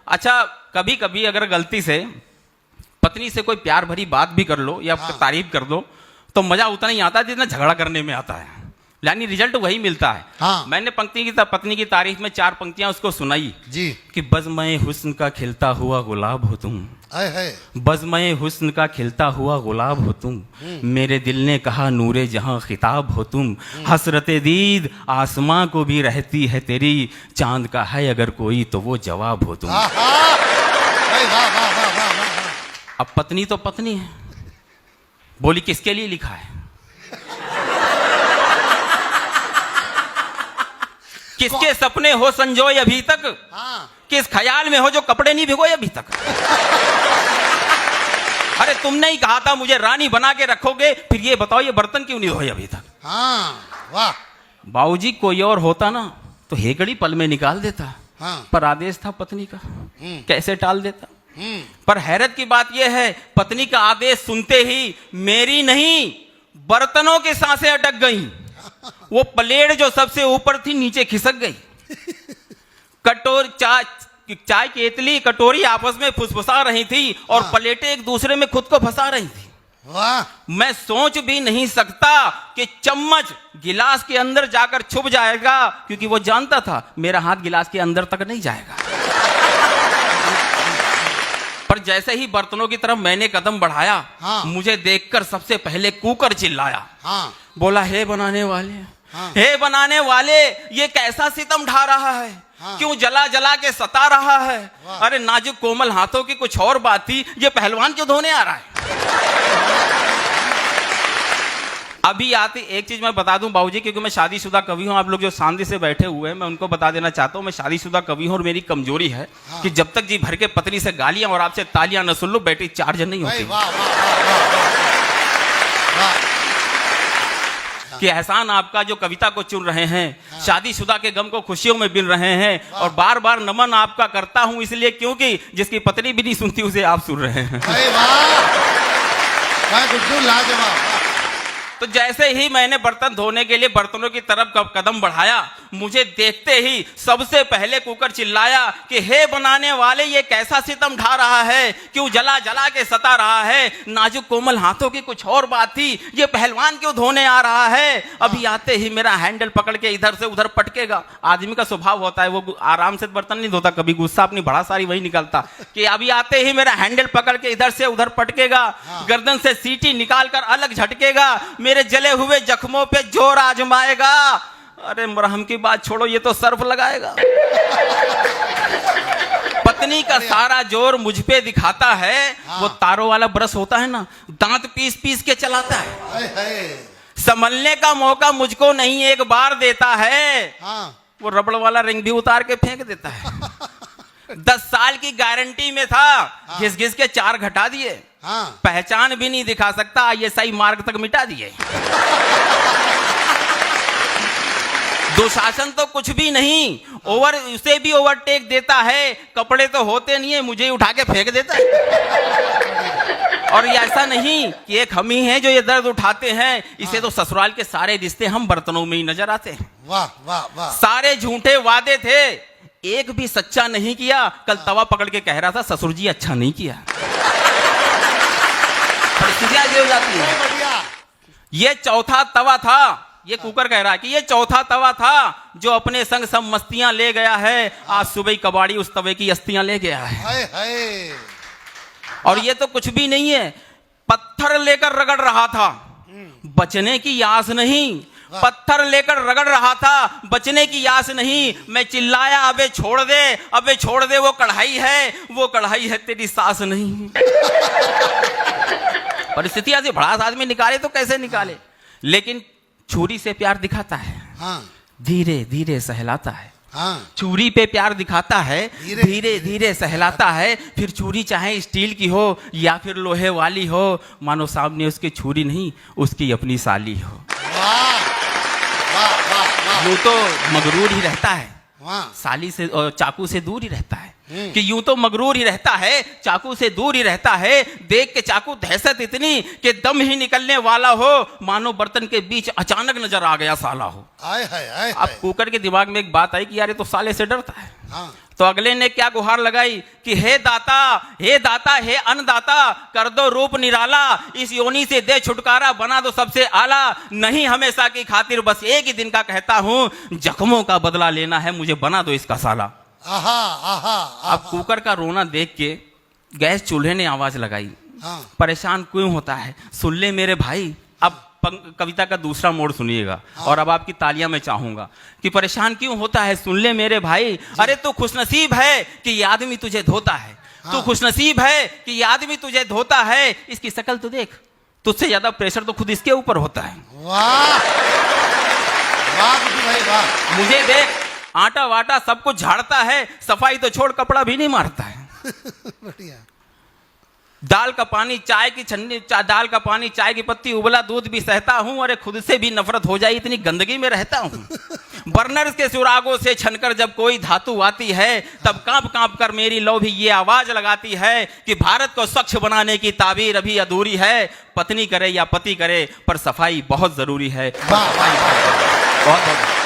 अच्छा, कभी कभी अगर गलती से पत्नी से कोई प्यार भरी बात भी कर लो या तारीफ कर दो तो मजा उतना ही आता है जितना झगड़ा करने में आता है, यानी रिजल्ट वही मिलता है। हाँ। मैंने पत्नी की तारीफ में 4 पंक्तियां उसको सुनाई जी। कि बज़्म-ए हुस्न का खिलता हुआ गुलाब हो तुम, है। बज़्म-ए हुस्न का खिलता हुआ गुलाब हो तुम, मेरे दिल ने कहा नूरे जहां खिताब हो तुम, हसरते दीद आसमां को भी रहती है तेरी, चांद का है अगर कोई तो वो जवाब हो तुम। अब पत्नी तो पत्नी है, बोली किसके लिए लिखा है, किसके सपने हो संजोए अभी तक, किस ख्याल में हो जो कपड़े नहीं भिगोए अभी तक। अरे तुमने ही कहा था मुझे रानी बना के रखोगे, फिर ये बताओ ये बर्तन क्यों नहीं धोए अभी तक। वाह। बाबूजी कोई और होता ना तो हेकड़ी पल में निकाल देता, पर आदेश था पत्नी का, कैसे टाल देता। पर हैरत की बात यह है पत्नी का आदेश सुनते ही मेरी नहीं बर्तनों की सांसें अटक गईं, वो प्लेट जो सबसे ऊपर थी नीचे खिसक गई, चाय की केतली कटोरी आपस में फुसफुसा रही थी और प्लेटें एक दूसरे में खुद को फंसा रही थी। वाह। मैं सोच भी नहीं सकता कि चम्मच गिलास के अंदर जाकर छुप जाएगा, क्योंकि वो जानता था मेरा हाथ गिलास के अंदर तक नहीं जाएगा। पर जैसे ही बर्तनों की तरफ मैंने कदम बढ़ाया, मुझे देखकर सबसे पहले कुकर चिल्लाया, बोला हे बनाने वाले, हे बनाने वाले, ये कैसा सितम ढा रहा है, क्यों जला जला के सता रहा है। अरे नाजुक कोमल हाथों की कुछ और बात थी, ये पहलवान क्यों धोने आ रहा है। अभी आती एक चीज मैं बता दूं बाबूजी, क्योंकि मैं शादीशुदा कवि हूं, आप लोग जो शांति से बैठे हुए हैं मैं उनको बता देना चाहता हूं, मैं शादीशुदा कवि हूं और मेरी कमजोरी है कि जब तक जी भर के पत्नी से गालियां और आपसे तालियां न सुन लो बैटरी चार्ज नहीं होती। कि एहसान आपका जो कविता को चुन रहे हैं, शादीशुदा के गम को खुशियों में बिन रहे हैं, और बार बार नमन आपका करता हूं इसलिए क्योंकि जिसकी पत्नी भी नहीं सुनती उसे आप सुन रहे हैं। तो जैसे ही मैंने बर्तन धोने के लिए बर्तनों की तरफ कदम बढ़ाया, मुझे देखते ही सबसे पहले कुकर चिल्लाया कि हे बनाने वाले, ये कैसा सितम ढा रहा है, क्यों जला जला के सता रहा है। नाजुक कोमल हाथों की कुछ और बात थी, ये पहलवान क्यों धोने आ रहा है। अभी आते ही मेरा हैंडल पकड़ के इधर से उधर पटकेगा। आदमी का स्वभाव होता है, वो आराम से बर्तन नहीं धोता, कभी गुस्सा अपनी बड़ा सारी वही निकालता कि अभी आते ही मेरा हैंडल पकड़ के इधर से उधर पटकेगा, गर्दन से सीटी निकाल कर अलग झटकेगा, मेरे जले हुए जख्मों पे जोर आजमाएगा। अरे मरहम की बात छोड़ो, ये तो सर्फ लगाएगा। पत्नी का सारा जोर मुझ पे दिखाता है। वो तारों वाला ब्रश होता है ना, दांत पीस पीस के चलाता है। संभलने का मौका मुझको नहीं एक बार देता है। वो रबड़ वाला रिंग भी उतार के फेंक देता है। 10 साल की गारंटी में था, घिस घिस के 4 घटा दिए। पहचान भी नहीं दिखा सकता, ISI मार्ग तक मिटा दिए। दुशासन तो कुछ भी नहीं, उसे भी ओवरटेक देता है। कपड़े तो होते नहीं है, मुझे उठा के फेंक देता है। और ऐसा नहीं कि एक हम ही हैं जो ये दर्द उठाते हैं, इसे तो ससुराल के सारे रिश्ते हम बर्तनों में ही नजर आते हैं। वाह वाह वाह। सारे झूठे वादे थे, एक भी सच्चा नहीं किया। कल तवा पकड़ के कह रहा था ससुर जी अच्छा नहीं किया। परिस्थितियां हो जाती है। ये चौथा तवा था, ये कुकर कह रहा है कि ये चौथा तवा था जो अपने संग सब मस्तियां ले गया है। आज सुबह कबाड़ी उस तवे की अस्तियां ले गया है। और ये तो कुछ भी नहीं है, पत्थर लेकर रगड़ रहा था, बचने की आस नहीं। पत्थर लेकर रगड़ रहा था, बचने की आस नहीं। मैं चिल्लाया अबे छोड़ दे, अबे छोड़ दे, वो कढ़ाई है, वो कढ़ाई है, तेरी सास नहीं। परिस्थितियां से भड़ास आदमी निकाले तो कैसे निकाले, लेकिन छुरी से प्यार दिखाता है, धीरे धीरे सहलाता है। चूरी पे प्यार दिखाता है, धीरे धीरे सहलाता है। फिर चूरी चाहे स्टील की हो या फिर लोहे वाली हो, मानो सामने उसकी छुरी नहीं, उसकी अपनी साली हो। यूं तो मगरूर ही रहता है, साली से और चाकू से दूर ही रहता है। कि यूं तो मगरूर ही रहता है, चाकू से दूर ही रहता है। देख के चाकू दहशत इतनी कि दम ही निकलने वाला हो, मानो बर्तन के बीच अचानक नजर आ गया साला हो। अब कुकर के दिमाग में एक बात आई कि यार ये तो साले से डरता है। तो अगले ने क्या गुहार लगाई कि हे दाता, हे अन्नदाता, कर दो रूप निराला, इस योनि से दे छुटकारा, बना दो सबसे आला, नहीं हमेशा की खातिर, बस एक ही दिन का कहता हूं, जख्मों का बदला लेना है, मुझे बना दो इसका साला। अब कुकर का रोना देख के गैस चूल्हे ने आवाज लगाई, परेशान क्यों होता है, सुन ले मेरे भाई। अब कविता का दूसरा मोड़ सुनिएगा और अब आपकी तालियां मैं चाहूंगा कि परेशान क्यों होता है, सुन ले मेरे भाई। अरे तू खुशनसीब है कि ये आदमी तुझे धोता है, तू खुशनसीब है कि ये आदमी तुझे धोता है, इसकी शक्ल तो देख, तुझसे ज्यादा प्रेशर तो खुद इसके ऊपर होता है। वाह भाई वाह। मुझे देख, आटा वाटा सब कुछ झाड़ता है, सफाई तो छोड़ कपड़ा भी नहीं मारता है। बढ़िया। दाल का पानी चाय की छन्नी, दाल का पानी चाय की पत्ती, उबला दूध भी सहता हूं, अरे खुद से भी नफरत हो जाए इतनी गंदगी में रहता हूं। बर्नर के सुरागों से छनकर जब कोई धातु आती है, तब कांप कांप कर मेरी लौ भी ये आवाज लगाती है कि भारत को स्वच्छ बनाने की ताबीर अभी अधूरी है, पत्नी करे या पति करे पर सफाई बहुत जरूरी है। वाह वाह। बहुत